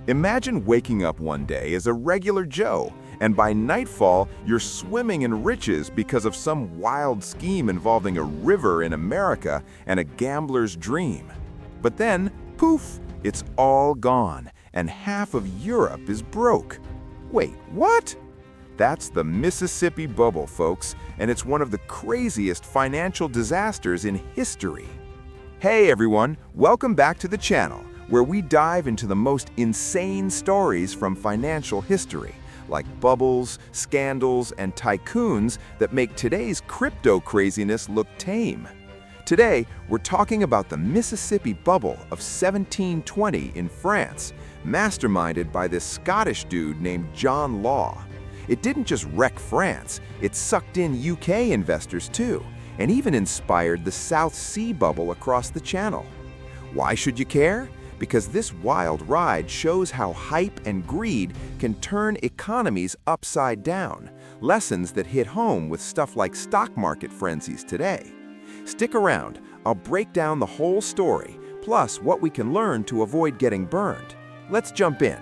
Imagine waking up one day as a regular Joe, and by nightfall, you're swimming in riches because of some wild scheme involving a river in America and a gambler's dream. But then, poof, it's all gone, and half of Europe is broke. Wait, what? That's the Mississippi Bubble, folks, and it's one of the craziest financial disasters in history. Hey everyone, welcome back to the channel, where we dive into the most insane stories from financial history, like bubbles, scandals, and tycoons that make today's crypto craziness look tame. Today, we're talking about the Mississippi Bubble of 1720 in France, masterminded by this Scottish dude named John Law. It didn't just wreck France, it sucked in UK investors too, and even inspired the South Sea bubble across the channel. Why should you care? Because this wild ride shows how hype and greed can turn economies upside down, lessons that hit home with stuff like stock market frenzies today. Stick around, I'll break down the whole story, plus what we can learn to avoid getting burned. Let's jump in.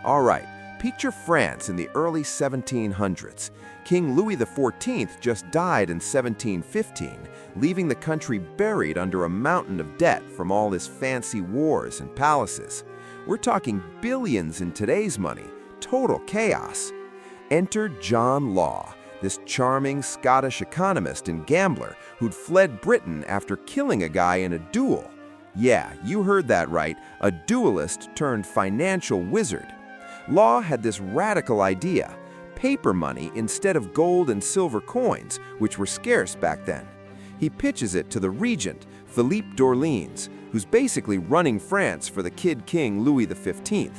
All right, picture France in the early 1700s. King Louis XIV just died in 1715, leaving the country buried under a mountain of debt from all his fancy wars and palaces. We're talking billions in today's money, total chaos. Enter John Law, this charming Scottish economist and gambler who'd fled Britain after killing a guy in a duel. Yeah, you heard that right, a duelist turned financial wizard. Law had this radical idea: paper money instead of gold and silver coins, which were scarce back then. He pitches it to the regent, Philippe d'Orléans, who's basically running France for the kid king Louis XV.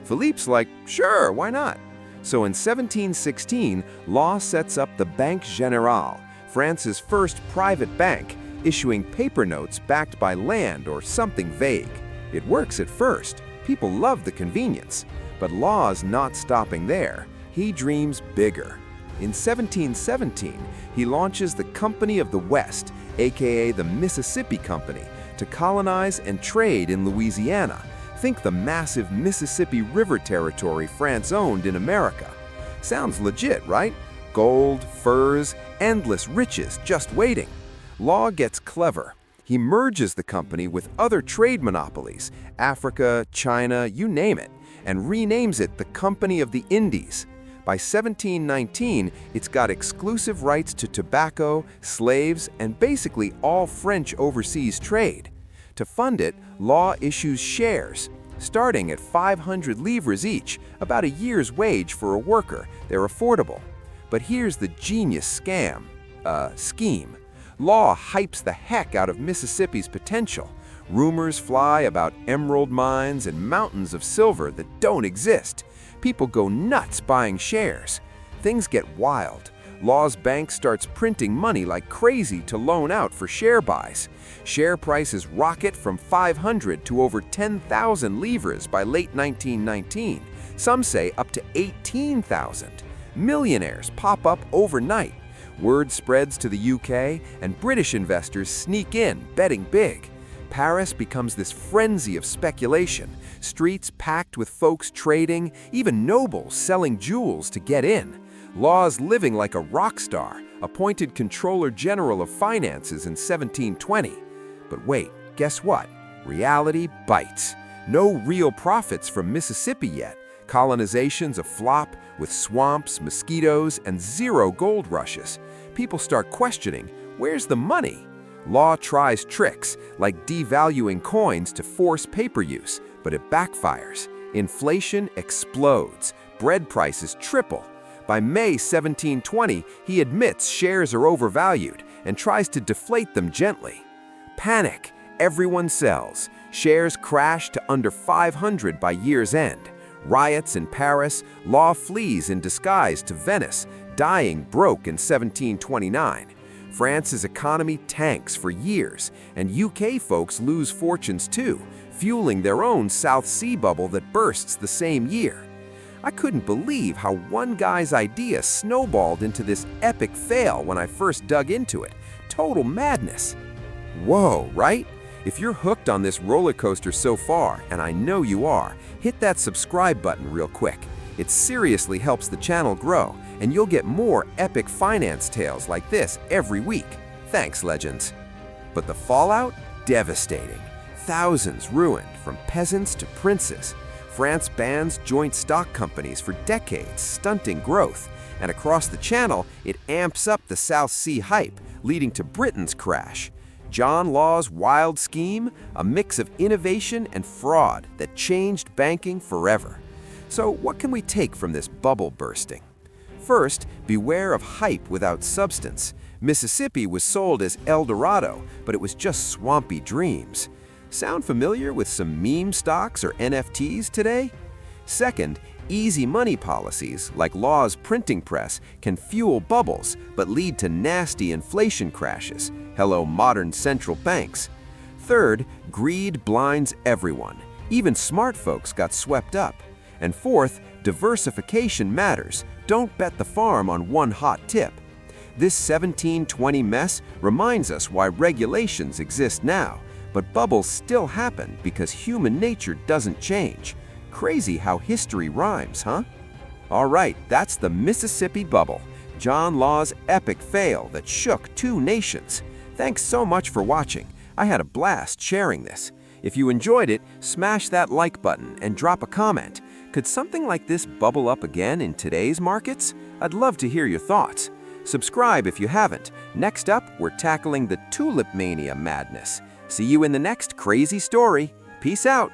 Philippe's like, sure, why not? So in 1716, Law sets up the Banque Générale, France's first private bank, issuing paper notes backed by land or something vague. It works at first. People love the convenience. But Law's not stopping there. He dreams bigger. In 1717, he launches the Company of the West, aka the Mississippi Company, to colonize and trade in Louisiana. Think the massive Mississippi River territory France owned in America. Sounds legit, right? Gold, furs, endless riches just waiting. Law gets clever. He merges the company with other trade monopolies, Africa, China, you name it, and renames it the Company of the Indies. By 1719, it's got exclusive rights to tobacco, slaves, and basically all French overseas trade. To fund it, Law issues shares, starting at 500 livres each, about a year's wage for a worker. They're affordable. But here's the genius scheme. Law hypes the heck out of Mississippi's potential. Rumors fly about emerald mines and mountains of silver that don't exist. People go nuts buying shares. Things get wild. Law's bank starts printing money like crazy to loan out for share buys. Share prices rocket from 500 to over 10,000 livres by late 1919. Some say up to 18,000. Millionaires pop up overnight. Word spreads to the UK, and British investors sneak in, betting big. Paris becomes this frenzy of speculation, streets packed with folks trading, even nobles selling jewels to get in. Law's living like a rock star, appointed Controller General of Finances in 1720. But wait, guess what? Reality bites. No real profits from Mississippi yet. Colonization's a flop, with swamps, mosquitoes, and zero gold rushes. People start questioning, where's the money? Law tries tricks, like devaluing coins to force paper use, but it backfires. Inflation explodes. Bread prices triple. By May 1720, he admits shares are overvalued and tries to deflate them gently. Panic. Everyone sells. Shares crash to under 500 by year's end. Riots in Paris. Law flees in disguise to Venice, dying broke in 1729. France's economy tanks for years, and UK folks lose fortunes too, fueling their own South Sea bubble that bursts the same year. I couldn't believe how one guy's idea snowballed into this epic fail when I first dug into it. Total madness. Whoa, right? If you're hooked on this roller coaster so far, and I know you are, hit that subscribe button real quick. It seriously helps the channel grow, and you'll get more epic finance tales like this every week. Thanks, legends. But the fallout? Devastating. Thousands ruined, from peasants to princes. France bans joint stock companies for decades, stunting growth. And across the channel, it amps up the South Sea hype, leading to Britain's crash. John Law's wild scheme, a mix of innovation and fraud that changed banking forever. So what can we take from this bubble bursting? First, beware of hype without substance. Mississippi was sold as El Dorado, but it was just swampy dreams. Sound familiar with some meme stocks or NFTs today? Second, easy money policies, like Law's printing press, can fuel bubbles but lead to nasty inflation crashes. Hello, modern central banks. Third, greed blinds everyone. Even smart folks got swept up. And fourth, diversification matters. Don't bet the farm on one hot tip. This 1720 mess reminds us why regulations exist now, but bubbles still happen because human nature doesn't change. Crazy how history rhymes, huh? All right, that's the Mississippi bubble, John Law's epic fail that shook two nations. Thanks so much for watching. I had a blast sharing this. If you enjoyed it, smash that like button and drop a comment. Could something like this bubble up again in today's markets? I'd love to hear your thoughts. Subscribe if you haven't. Next up, we're tackling the tulip mania madness. See you in the next crazy story. Peace out.